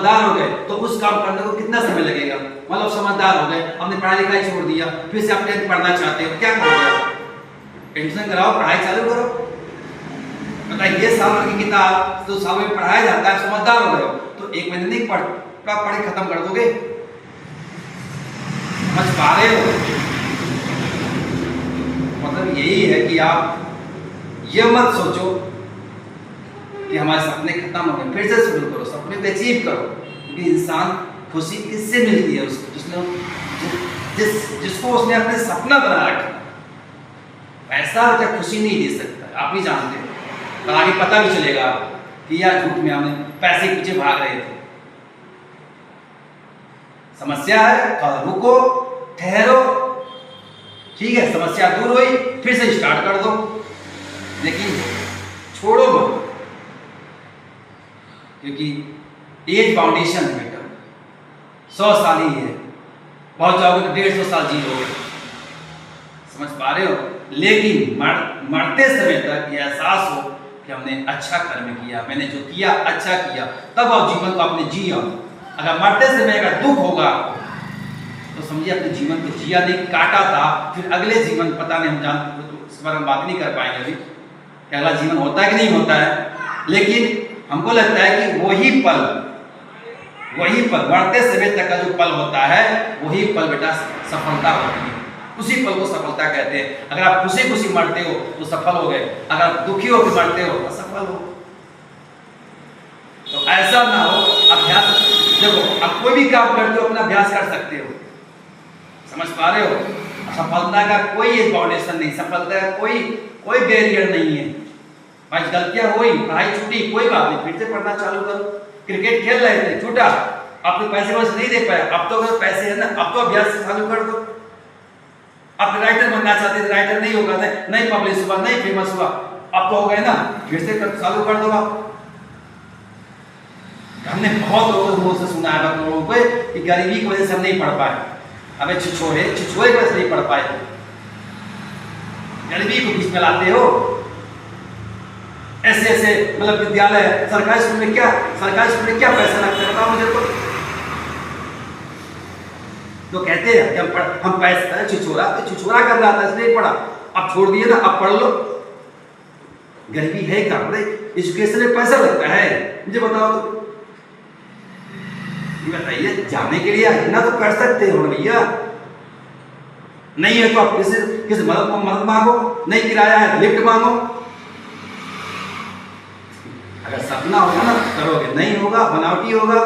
समझदार हो गए तो उस काम करने को कितना समय लगेगा। मतलब समझदार हो गए, आपने पढ़ाई लिखाई छोड़ दिया, फिर से आप 10th पढ़ना चाहते हो, क्या करोगे? एडमिशन कराओ, पढ़ाई चालू करो। बताइए, साल की किताब तो साल में पढ़ाया जाता है, समझदार हो गए हो तो एक महीने नहीं पढ़े खत्म कर दोगे। समझ पा रहे हो? मतलब यही है कि आप ये मत सोचो कि हमारे सपने खत्म हो गए, फिर से शुरू करो, सपने को अचीव करो। क्योंकि इंसान खुशी किससे मिलती है? उसको जिसको उसने अपने सपना बना रखा। पैसा क्या खुशी नहीं दे सकता, आप ही जानते हो। तो आगे पता भी चलेगा कि यार झूठ में हमने पैसे के पीछे भाग रहे थे। समस्या है, थोड़ा रुको, ठहरो, ठीक है, समस्या दूर हुई, फिर से स्टार्ट कर दो, लेकिन छोड़ो मत। क्योंकि एज फाउंडेशन है बेटा, 100 साल ही है, बहुत जाओगे तो 150 साल जी लोगे। समझ पा रहे हो? लेकिन मरते समय तक यह एहसास हो कि हमने अच्छा कर्म किया, मैंने जो किया अच्छा किया, तब आप जीवन को आपने जिया। अगर मरते समय अगर दुख होगा तो समझिए अपने जीवन को जिया नहीं, काटा था, फिर अगले जीवन पता नहीं, हम जानते तो इस बारे में बात नहीं कर पाएंगे अभी कि अगला जीवन होता है कि नहीं होता है। लेकिन हमको लगता है कि वही पल मरते समय तक का जो पल होता है, वही पल बेटा सफलता होती है। उसी पल को सफलता कहते हैं। अगर आप खुशी खुशी मरते हो तो सफल हो गए, अगर आप दुखी होकर मरते हो तो असफल हो। तो ऐसा ना हो। अभ्यास देखो, आप कोई भी काम करते हो अपना अभ्यास कर सकते हो। समझ पा रहे हो? सफलता का कोई बाउंडेशन नहीं, सफलता का कोई बैरियर नहीं है। भाई गलतियां हुई, पढ़ाई छूटी, कोई बात नहीं, फिर से पढ़ना चालू करो। क्रिकेट खेल रहे थे, छूटा, आपने पैसे वैसे नहीं दे पाया, अब तो अगर पैसे है ना, अब तो अभ्यास चालू कर दो। आप राइटर बनना चाहते थे, राइटर नहीं होगा, नहीं पब्लिश हुआ, नहीं फेमस हुआ, अब तो हो गए ना, फिर से चालू कर दो आप। हमने बहुत लोगों से सुना है लोगों को कि गरीबी की वजह से हम नहीं पढ़ पाए। अबे छिछोरे की वजह से नहीं पढ़ पाए, गरीबी को बीच में लाते हो। ऐसे मतलब विद्यालय, सरकारी स्कूल में क्या पैसा लगता है बताओ मुझे तो कहते हैं कि हम पैसा छिछोरा कर रहा था इसलिए पढ़ा, अब छोड़ दिए ना, अब पढ़ लो। गरीबी है क्या? एजुकेशन में पैसा लगता है, मुझे बताओ तो। ये बताइए, जाने के लिए इतना तो कर सकते हो भैया। नहीं है तो आप किसी मदद मांगो, नहीं किराया है लिफ्ट मांगो। अगर सपना होगा ना करोगे, नहीं होगा बनावटी होगा।